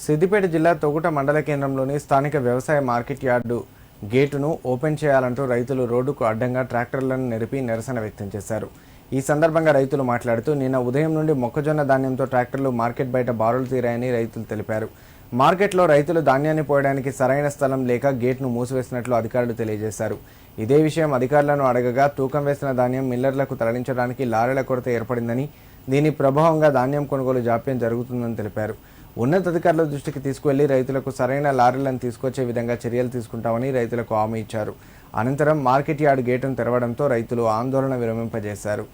సిద్దిపేట జిల్లా తొగుట మండల కేంద్రంలోని స్థానిక వ్యవసాయ మార్కెట్ యార్డు గేటును ఓపెన్ చేయాలంటూ రైతులు రోడ్డుకు అడ్డంగా ట్రాక్టర్లను నిలిపి నిరసన వ్యక్తం చేశారు. ఈ సందర్భంగా రైతులు మాట్లాడుతూ నిన్న ఉదయం నుండి మొక్కజొన్న ధాన్యంతో ట్రాక్టర్లు మార్కెట్ బయట బారులు తీరాయని రైతులు తెలిపారు. మార్కెట్లో రైతులు ధాన్యాన్ని పోయడానికి సరైన స్థలం లేక గేట్ను మూసివేసినట్లు అధికారులు తెలియజేశారు. ఇదే విషయం అధికారులను అడగగా తూకం వేసిన ధాన్యం మిల్లర్లకు తరలించడానికి లారీల కొరత ఏర్పడిందని, దీని ప్రభావంగా ధాన్యం కొనుగోలు జాప్యం జరుగుతుందని తెలిపారు. ఉన్నతాధికారుల దృష్టికి తీసుకువెళ్లి రైతులకు సరైన లారీలను తీసుకొచ్చే విధంగా చర్యలు తీసుకుంటామని రైతులకు హామీ ఇచ్చారు. అనంతరం మార్కెట్ యార్డ్ గేటును తెరవడంతో రైతులు ఆందోళన విరమింపజేశారు.